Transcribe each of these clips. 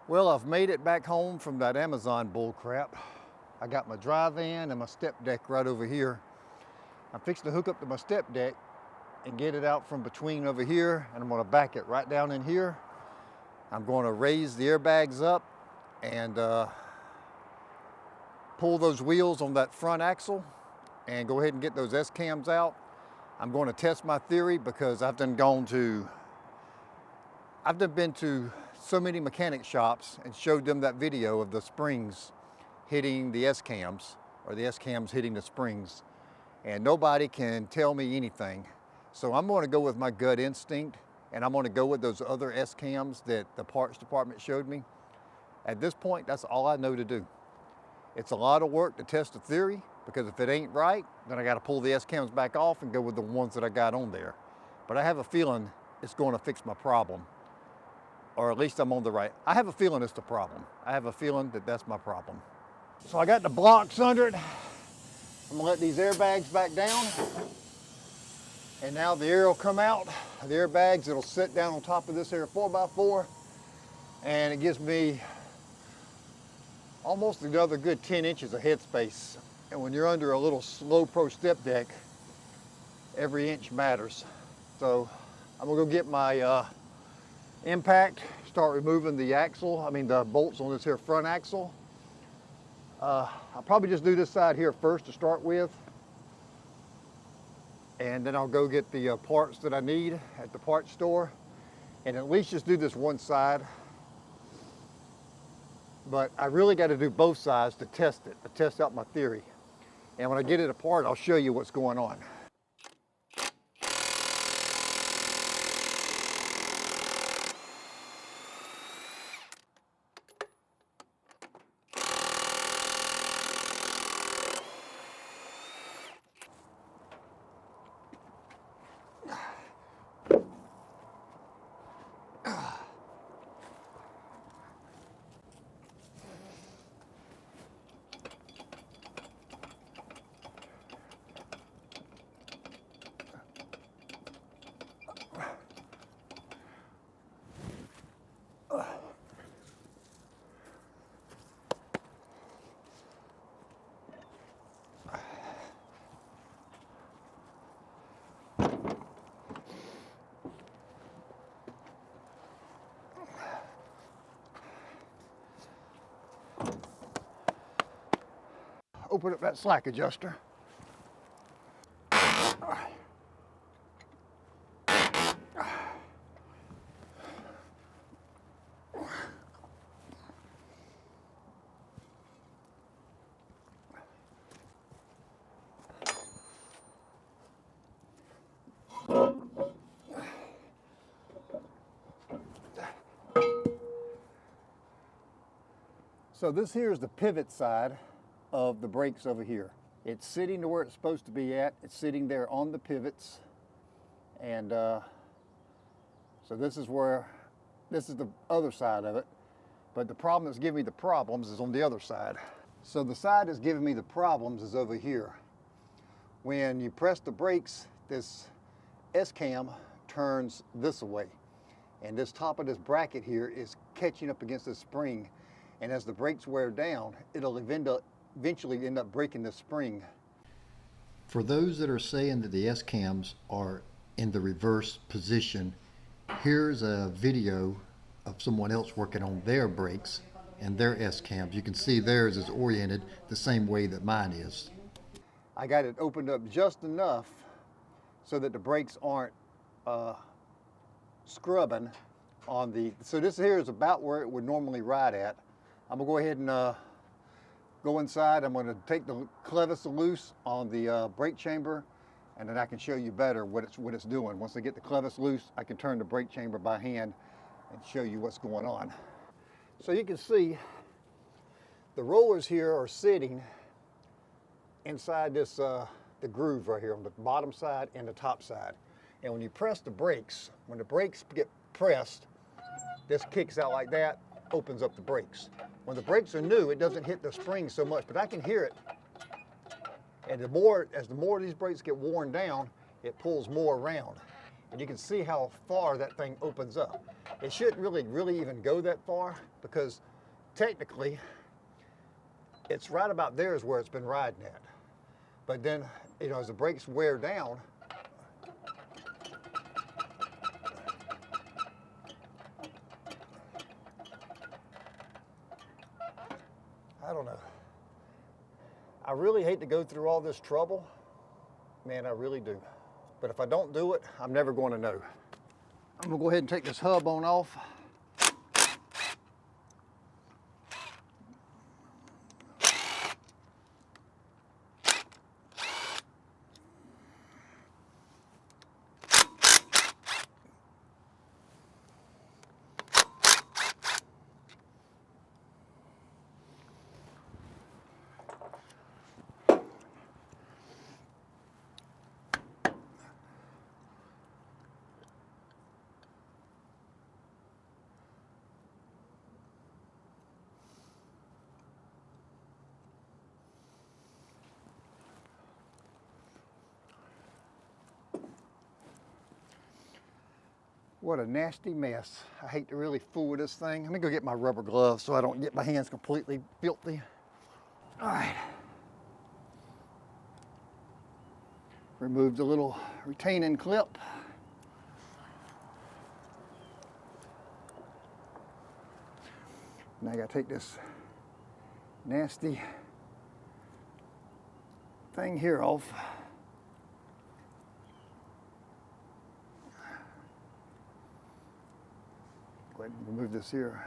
Well, I've made it back home from that Amazon bull crap. I got my dry van and my step deck right over here. I'm fixing to hook up to my step deck and get it out from between over here, and I'm gonna back it right down in here. I'm gonna raise the airbags up and pull those wheels on that front axle and go ahead and get those S-cams out. I'm going to test my theory because I've been to so many mechanic shops and showed them that video of the springs hitting the S-cams, or the S-cams hitting the springs, and nobody can tell me anything. So I'm going to go with my gut instinct, and I'm going to go with those other S-cams that the parts department showed me. At this point, that's all I know to do. It's a lot of work to test a theory, because if it ain't right, then I got to pull the S-cams back off and go with the ones that I got on there. But I have a feeling it's going to fix my problem, or at least I'm on the right. I have a feeling it's the problem. I have a feeling that that's my problem. So I got the blocks under it. I'm gonna let these airbags back down. And now the air will come out. The airbags, it'll sit down on top of this here 4x4. And it gives me almost another good 10 inches of headspace. And when you're under a little slow pro step deck, every inch matters. So I'm gonna go get my impact, start removing the bolts on this here front axle. I'll probably just do this side here first to start with. And then I'll go get the parts that I need at the parts store, and at least just do this one side. But I really got to do both sides to test it, to test out my theory. And when I get it apart, I'll show you what's going on. Open up that slack adjuster. So this here is the pivot side of the brakes over here. It's sitting to where it's supposed to be at. It's sitting there on the pivots. And so this is the other side of it. But the problem that's giving me the problems is on the other side. So the side that's giving me the problems is over here. When you press the brakes, this S-cam turns this way. And this top of this bracket here is catching up against this spring. And as the brakes wear down, it'll eventually end up breaking the spring. For those that are saying that the S-cams are in the reverse position, here's a video of someone else working on their brakes and their S-cams. You can see theirs is oriented the same way that mine is. I got it opened up just enough so that the brakes aren't scrubbing on the, so this here is about where it would normally ride at. I'm gonna go ahead and go inside. I'm gonna take the clevis loose on the brake chamber, and then I can show you better what it's doing. Once I get the clevis loose, I can turn the brake chamber by hand and show you what's going on. So you can see the rollers here are sitting inside this the groove right here on the bottom side and the top side. And when you press the brakes, when the brakes get pressed, this kicks out like that, opens up the brakes. When the brakes are new, it doesn't hit the spring so much, but I can hear it. And as the more of these brakes get worn down, it pulls more around. And you can see how far that thing opens up. it shouldn't really even go that far, because technically it's right about there is where it's been riding at. But then, you know, as the brakes wear down, I don't know. I really hate to go through all this trouble. Man, I really do. But if I don't do it, I'm never going to know. I'm gonna go ahead and take this hub on off. What a nasty mess. I hate to really fool with this thing. Let me go get my rubber gloves so I don't get my hands completely filthy. All right. Remove the little retaining clip. Now I gotta take this nasty thing here off. Go ahead and remove this here.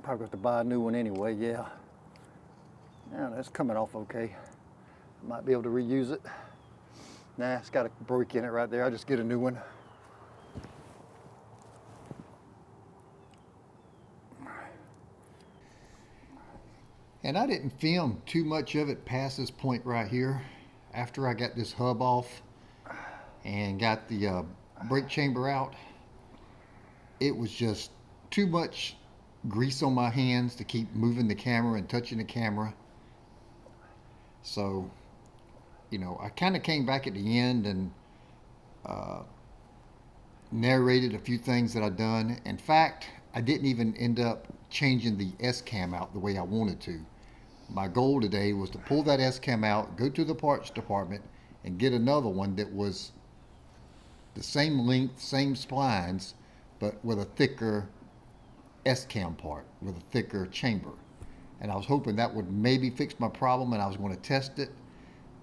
Probably have to buy a new one anyway, yeah. Now that's coming off okay. Might be able to reuse it. Nah, it's got a break in it right there. I'll just get a new one. And I didn't film too much of it past this point right here. After I got this hub off and got the brake chamber out, it was just too much grease on my hands to keep moving the camera and touching the camera. So, you know, I kind of came back at the end and narrated a few things that I'd done. In fact, I didn't even end up changing the S-cam out the way I wanted to. My goal today was to pull that S-cam out, go to the parts department, and get another one that was the same length, same splines, but with a thicker S-cam part, with a thicker chamber. And I was hoping that would maybe fix my problem, and I was going to test it.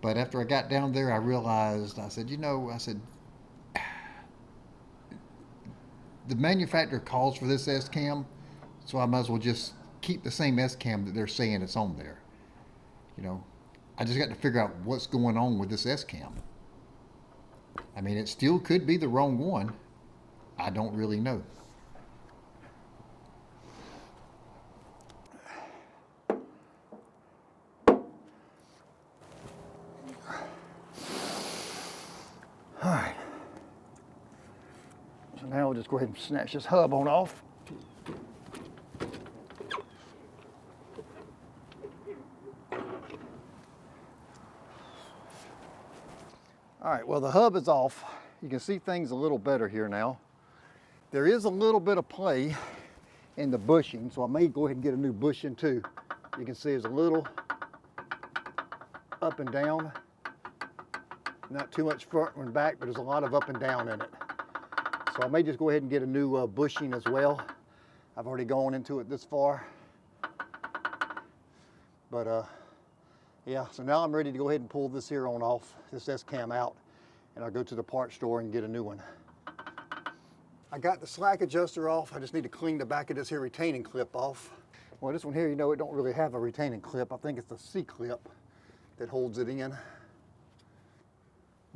But after I got down there, I realized, I said, the manufacturer calls for this S-cam, so I might as well just keep the same S-cam that they're saying it's on there. You know, I just got to figure out what's going on with this S-cam. I mean, it still could be the wrong one. I don't really know. All right. So now we'll just go ahead and snatch this hub on off. All right, well, the hub is off. You can see things a little better here now. There is a little bit of play in the bushing, so I may go ahead and get a new bushing too. You can see there's a little up and down. Not too much front and back, but there's a lot of up and down in it. So I may just go ahead and get a new bushing as well. I've already gone into it this far. But yeah, so now I'm ready to go ahead and pull this here on off, this S-cam out, and I'll go to the parts store and get a new one. I got the slack adjuster off. I just need to clean the back of this here retaining clip off. Well, this one here, you know, it don't really have a retaining clip. I think it's the C-clip that holds it in.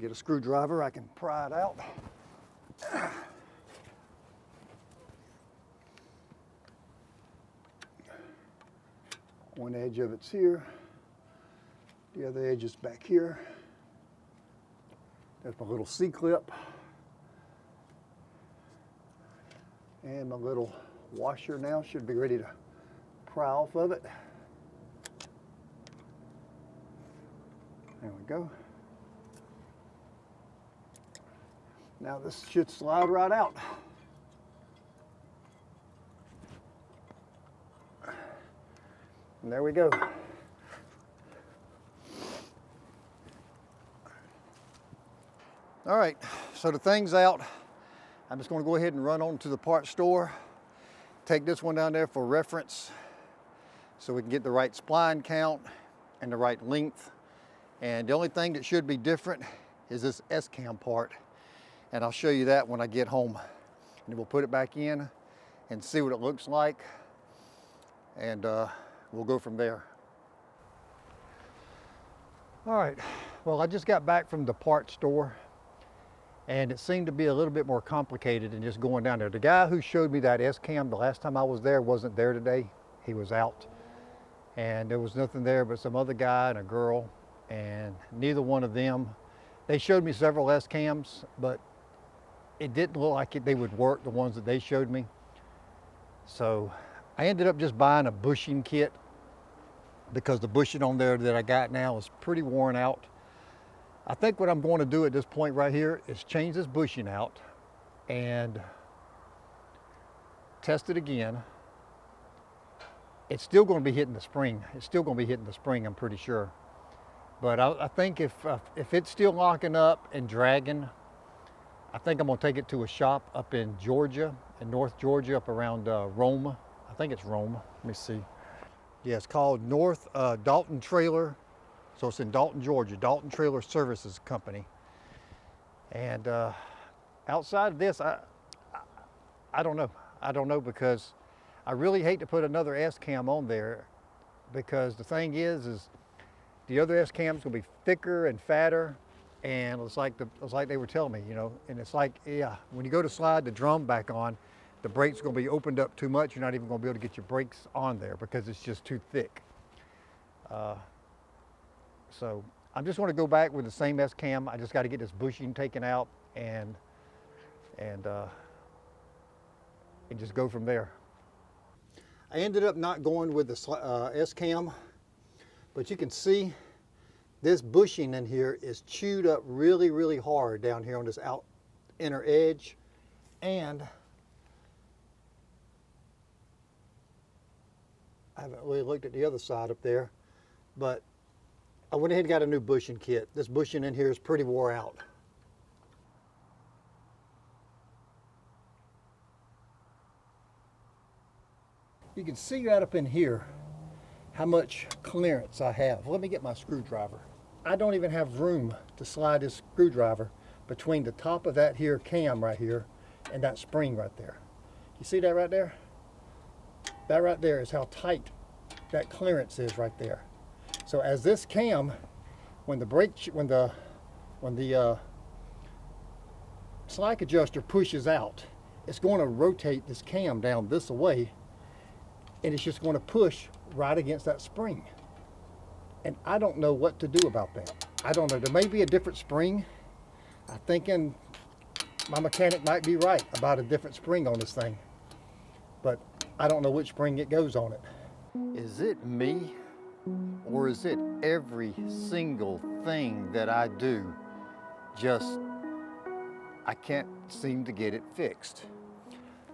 Get a screwdriver, I can pry it out. One edge of it's here. The other edge is back here. There's my little C-clip. And my little washer now should be ready to pry off of it. There we go. Now this should slide right out. And there we go. All right, so the thing's out. I'm just gonna go ahead and run on to the parts store, take this one down there for reference so we can get the right spline count and the right length. And the only thing that should be different is this S-cam part. And I'll show you that when I get home. And we'll put it back in and see what it looks like. And we'll go from there. All right, well, I just got back from the parts store and it seemed to be a little bit more complicated than just going down there. The guy who showed me that S-cam the last time I was there wasn't there today. He was out. And there was nothing there but some other guy and a girl, and neither one of them. They showed me several S-cams, but it didn't look like they would work, the ones that they showed me. So I ended up just buying a bushing kit because the bushing on there that I got now is pretty worn out. I think what I'm going to do at this point right here is change this bushing out and test it again. It's still going to be hitting the spring. It's still going to be hitting the spring, I'm pretty sure. But I think if it's still locking up and dragging, I think I'm going to take it to a shop up in Georgia, in North Georgia, up around Rome. I think it's Rome. Let me see. Yeah, it's called North Dalton Trailer. So it's in Dalton, Georgia, Dalton Trailer Services Company. And outside of this, I don't know. I don't know, because I really hate to put another S-cam on there, because the thing is the other S-cam's gonna be thicker and fatter, and it's like they were telling me, you know, and it's like, yeah, when you go to slide the drum back on, the brake's gonna be opened up too much. You're not even gonna be able to get your brakes on there because it's just too thick. So I'm just going to go back with the same S-cam. I just got to get this bushing taken out and just go from there. I ended up not going with the S-cam, but you can see this bushing in here is chewed up really, really hard down here on this inner edge. And I haven't really looked at the other side up there, but I went ahead and got a new bushing kit. This bushing in here is pretty wore out. You can see right up in here how much clearance I have. Let me get my screwdriver. I don't even have room to slide this screwdriver between the top of that here cam right here and that spring right there. You see that right there? That right there is how tight that clearance is right there. So as this cam, when the slack adjuster pushes out, it's going to rotate this cam down this way, and it's just going to push right against that spring. And I don't know what to do about that. I don't know. There may be a different spring. I'm thinking my mechanic might be right about a different spring on this thing, but I don't know which spring it goes on it. Is it me? Or is it every single thing that I do, I can't seem to get it fixed?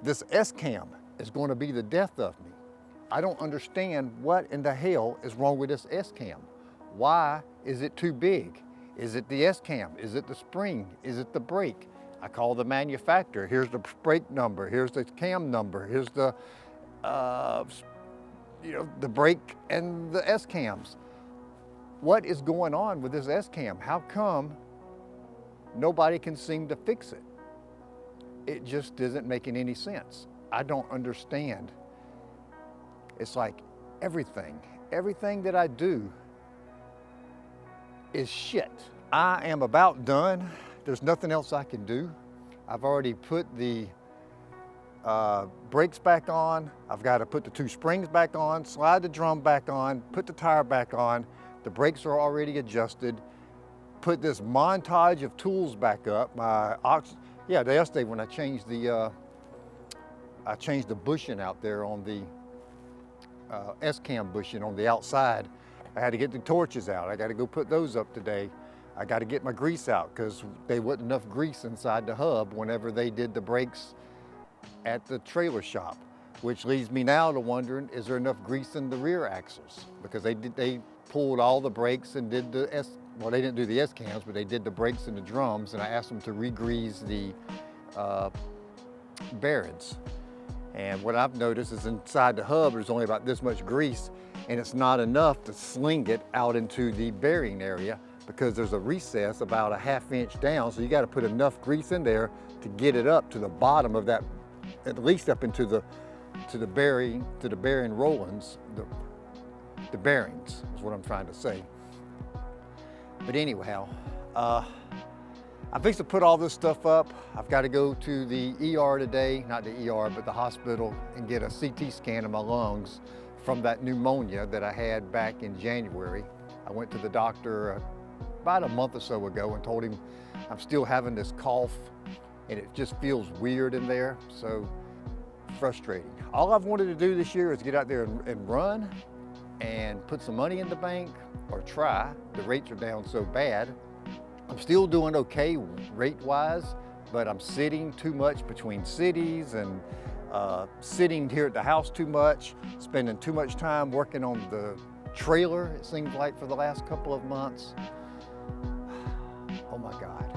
This S-cam is going to be the death of me. I don't understand what in the hell is wrong with this S-cam. Why is it too big? Is it the S-cam? Is it the spring? Is it the brake? I call the manufacturer. Here's the brake number. Here's the cam number. Here's the the brake and the S-cams. What is going on with this S-cam? How come nobody can seem to fix it? It just isn't making any sense. I don't understand. It's like everything that I do is shit. I am about done. There's nothing else I can do. I've already put the brakes back on. I've got to put the two springs back on, slide the drum back on, put the tire back on. The brakes are already adjusted. Put this montage of tools back up. Yesterday when I changed the bushing out there on the S-cam bushing on the outside. I had to get the torches out. I got to go put those up today. I got to get my grease out because there wasn't enough grease inside the hub whenever they did the brakes at the trailer shop. which leads me now to wondering, is there enough grease in the rear axles? Because they pulled all the brakes and did the well, they didn't do the S-cams, but they did the brakes and the drums, and I asked them to re-grease the bearings. And what I've noticed is inside the hub, there's only about this much grease, and it's not enough to sling it out into the bearing area because there's a recess about a ½ inch down, so you got to put enough grease in there to get it up to the bottom of that, at least up into the bearing rollings, the bearings is what I'm trying to say. But anyhow, I'm fixing to put all this stuff up. I've got to go to the ER today, not the ER, but the hospital, and get a CT scan of my lungs from that pneumonia that I had back in January. I went to the doctor about a month or so ago and told him I'm still having this cough and it just feels weird in there, so frustrating. All I've wanted to do this year is get out there and run and put some money in the bank, or try. The rates are down so bad. I'm still doing okay rate-wise, but I'm sitting too much between cities and sitting here at the house too much, spending too much time working on the trailer, it seems like, for the last couple of months. Oh my God.